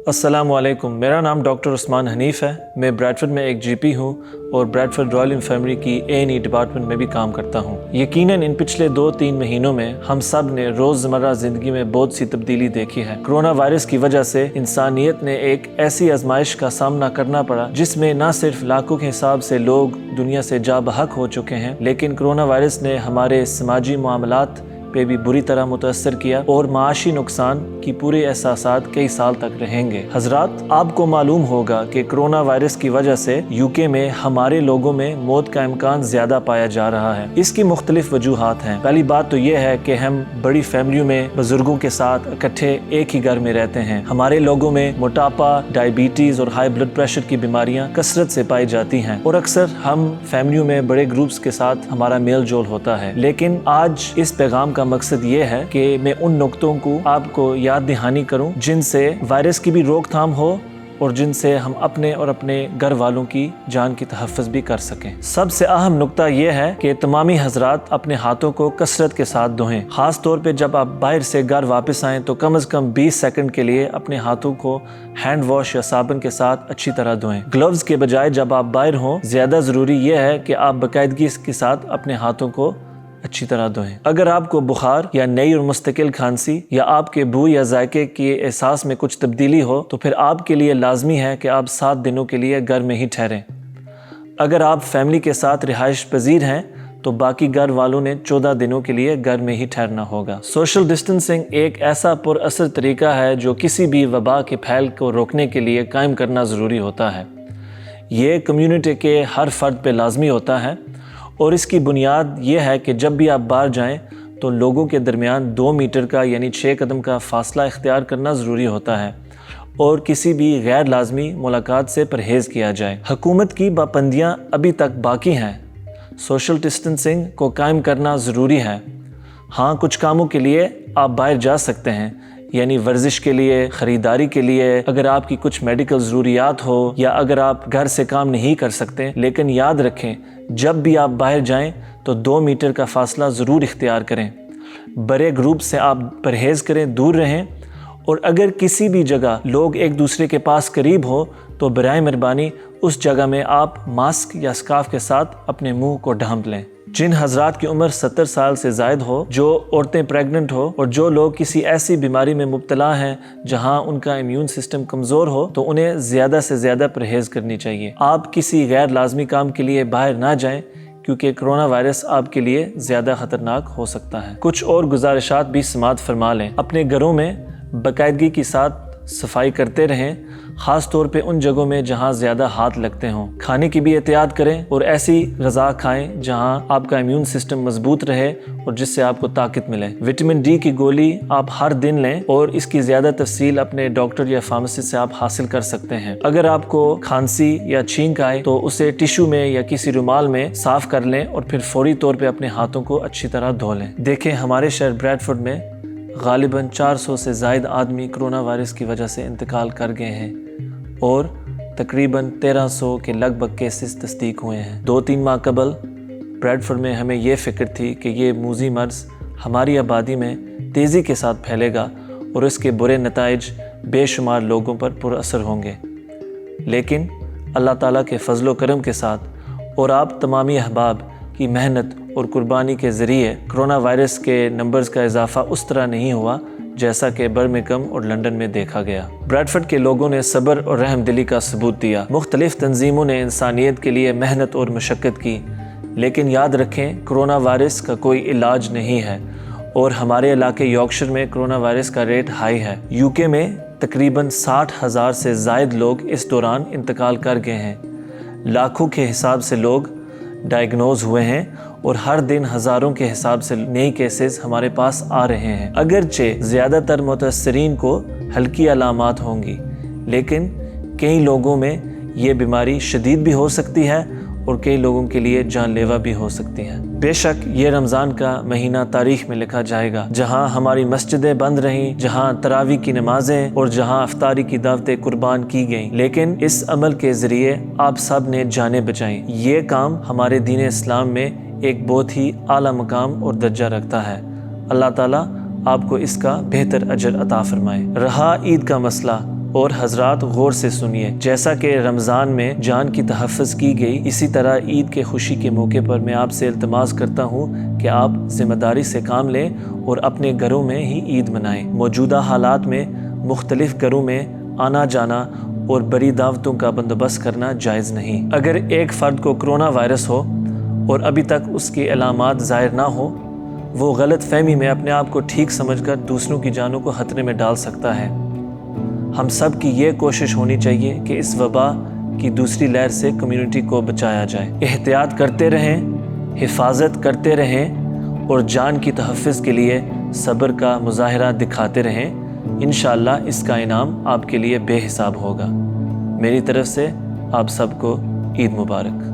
अस्सलाम वालेकुम। मेरा नाम डॉक्टर उस्मान हनीफ़ है। मैं ब्रैडफोर्ड में एक जीपी हूँ और ब्रैडफोर्ड रॉयल इन्फर्मरी की A&E डिपार्टमेंट में भी काम करता हूँ। यकीनन इन पिछले 2-3 महीनों में हम सब ने रोज़मर्रा ज़िंदगी में बहुत सी तब्दीली देखी है। कोरोना वायरस की वजह से इंसानियत ने एक ऐसी आजमाइश का सामना करना पड़ा जिसमें न सिर्फ लाखों के हिसाब से लोग दुनिया से जा बहक हो चुके हैं, लेकिन कोरोना वायरस ने हमारे समाजी मामलात पे भी बुरी तरह मुतासर किया और माशी नुकसान की पूरे एहसासात कई साल तक रहेंगे। हजरात, आपको मालूम होगा कि कोरोना वायरस की वजह से यूके में हमारे लोगों में मौत का इम्कान ज्यादा पाया जा रहा है। इसकी मुख्तलिफ वजूहात हैं। पहली बात तो ये है कि हम बड़ी फैमिलियों में बुजुर्गों के साथ इकट्ठे एक ही घर में रहते हैं। हमारे लोगों में मोटापा, डायबिटीज और हाई ब्लड प्रेशर की बीमारियां कसरत से पाई जाती हैं और अक्सर हम फैमिलियों में बड़े ग्रुप्स के साथ हमारा मेल जोल होता है। लेकिन आज इस पैगाम का मकसद ये है कि मैं उन नुक्तों को आपको याद दहानी करूं जिनसे वायरस की भी रोकथाम हो और जिनसे हम अपने और अपने घर वालों की जान की तहफ़्फ़ुज़ भी कर सकें। सबसे अहम नुक्ता यह है कि तमामी हजरात अपने हाथों को कसरत के साथ धोएं। ख़ास तौर पे जब आप बाहर से घर वापस आएँ तो कम से कम 20 सेकंड के लिए अपने हाथों को हैंड वॉश या साबुन के साथ अच्छी तरह धोएं। ग्लव्स के बजाय जब आप बाहर हों, ज़्यादा ज़रूरी यह है कि आप बाकायदगी के साथ अपने हाथों को अच्छी तरह धोएं। अगर आपको बुखार या नई और मुस्तकिल खांसी या आपके बू या जायके के एहसास में कुछ तब्दीली हो तो फिर आपके लिए लाजमी है कि आप 7 दिनों के लिए घर में ही ठहरें। अगर आप फैमिली के साथ रिहाइश पजीर हैं तो बाकी घर वालों ने 14 दिनों के लिए घर में ही ठहरना होगा। सोशल डिस्टेंसिंग एक ऐसा पुरअसर तरीका है जो किसी भी वबा के फैल को रोकने के लिए कायम करना ज़रूरी होता है। ये कम्युनिटी के हर फर्द पे लाजमी होता है और इसकी बुनियाद ये है कि जब भी आप बाहर जाएं तो लोगों के दरमियान 2 मीटर का यानी 6 कदम का फासला इख्तियार करना ज़रूरी होता है और किसी भी गैर लाजमी मुलाकात से परहेज़ किया जाए। हुकूमत की पाबंदियाँ अभी तक बाकी हैं। सोशल डिस्टेंसिंग को कायम करना ज़रूरी है। हाँ, कुछ कामों के लिए आप बाहर जा सकते हैं, यानी वर्जिश के लिए, ख़रीदारी के लिए, अगर आपकी कुछ मेडिकल ज़रूरियात हो या अगर आप घर से काम नहीं कर सकते। लेकिन याद रखें, जब भी आप बाहर जाएं तो 2 मीटर का फासला ज़रूर इख्तियार करें। बड़े ग्रुप से आप परहेज़ करें, दूर रहें और अगर किसी भी जगह लोग एक दूसरे के पास करीब हो तो बराए मेहरबानी उस जगह में आप मास्क या स्कार्फ के साथ अपने मुंह को ढांप लें। जिन हजरात की उम्र 70 साल से ज़ायद हो, जो औरतें प्रेग्नेंट हो और जो लोग किसी ऐसी बीमारी में मुब्तला हैं जहां उनका इम्यून सिस्टम कमज़ोर हो, तो उन्हें ज़्यादा से ज़्यादा परहेज़ करनी चाहिए। आप किसी गैर लाजमी काम के लिए बाहर ना जाएं क्योंकि कोरोना वायरस आपके लिए ज़्यादा ख़तरनाक हो सकता है। कुछ और गुजारिशात भी समाअत फरमा लें। अपने घरों में बाकायदगी के साथ सफाई करते रहें, ख़ास तौर पे उन जगहों में जहां ज़्यादा हाथ लगते हों। खाने की भी एहतियात करें और ऐसी ग़िज़ा खाएं जहां आपका इम्यून सिस्टम मजबूत रहे और जिससे आपको ताकत मिले। विटामिन डी की गोली आप हर दिन लें और इसकी ज़्यादा तफसील अपने डॉक्टर या फार्मासिस्ट से आप हासिल कर सकते हैं। अगर आपको खांसी या छींक आए तो उसे टिश्यू में या किसी रुमाल में साफ़ कर लें और फिर फौरी तौर पर अपने हाथों को अच्छी तरह धो लें। देखें, हमारे शहर ब्रैडफोर्ड में गालिबन 400 से ज़ायद आदमी कोरोना वायरस की वजह से इंतकाल कर गए हैं और तकरीबन 1300 के लगभग केसेस तस्दीक हुए हैं। 2-3 माह कबल ब्रैडफोर्ड में हमें ये फ़िक्र थी कि ये मूज़ी मर्ज़ हमारी आबादी में तेज़ी के साथ फैलेगा और इसके बुरे नताइज बेशुमार लोगों पर पुरअसर होंगे। लेकिन अल्लाह ताला के फजल व करम के साथ और आप तमामी अहबाब की मेहनत और कुर्बानी के ज़रिए कोरोना वायरस के नंबर्स का इजाफा उस तरह नहीं हुआ जैसा कि बर्मिंघम और लंदन में देखा गया। ब्रैडफोर्ड के लोगों ने सब्र और रहमदिली का सबूत दिया। मुख्तलिफ तंजीमों ने इंसानियत के लिए मेहनत और मशक्क़त की, लेकिन याद रखें, कोरोना वायरस का कोई इलाज नहीं है और हमारे इलाके यॉर्कशायर में कोरोना वायरस का रेट हाई है। यूके में तकरीबन 60,000 से ज़ायद लोग इस दौरान इंतकाल कर गए हैं। लाखों के हिसाब से लोग डायग्नोज हुए हैं और हर दिन हज़ारों के हिसाब से नए केसेस हमारे पास आ रहे हैं। अगरचे ज़्यादातर मुतासरीन को हल्की अलामात होंगी, लेकिन कई लोगों में ये बीमारी शदीद भी हो सकती है और कई लोगों के लिए जानलेवा भी हो सकती है। बेशक ये रमज़ान का महीना तारीख में लिखा जाएगा, जहां हमारी मस्जिदें बंद रहीं, जहां तरावी की नमाजें और जहां अफ्तारी की दावतें कुर्बान की गईं, लेकिन इस अमल के ज़रिए आप सब ने जानें बचाईं। ये काम हमारे दीन इस्लाम में एक बहुत ही आला मकाम और दर्जा रखता है। अल्लाह ताला आपको इसका बेहतर अजर अता फरमाए। रहा ईद का मसला, اور حضرات غور سے سنیے، جیسا کہ رمضان میں جان کی تحفظ کی گئی، اسی طرح عید کے خوشی کے موقع پر میں آپ سے التماس کرتا ہوں کہ آپ ذمہ داری سے کام لیں اور اپنے گھروں میں ہی عید منائیں۔ موجودہ حالات میں مختلف گھروں میں آنا جانا اور بڑی دعوتوں کا بندوبست کرنا جائز نہیں۔ اگر ایک فرد کو کرونا وائرس ہو اور ابھی تک اس کی علامات ظاہر نہ ہو، وہ غلط فہمی میں اپنے آپ کو ٹھیک سمجھ کر دوسروں کی جانوں کو خطرے میں ڈال سکتا ہے۔ ہم سب کی یہ کوشش ہونی چاہیے کہ اس وبا کی دوسری لہر سے کمیونٹی کو بچایا جائے۔ احتیاط کرتے رہیں، حفاظت کرتے رہیں اور جان کی تحفظ کے لیے صبر کا مظاہرہ دکھاتے رہیں۔ انشاءاللہ اس کا انعام آپ کے لیے بے حساب ہوگا۔ میری طرف سے آپ سب کو عید مبارک۔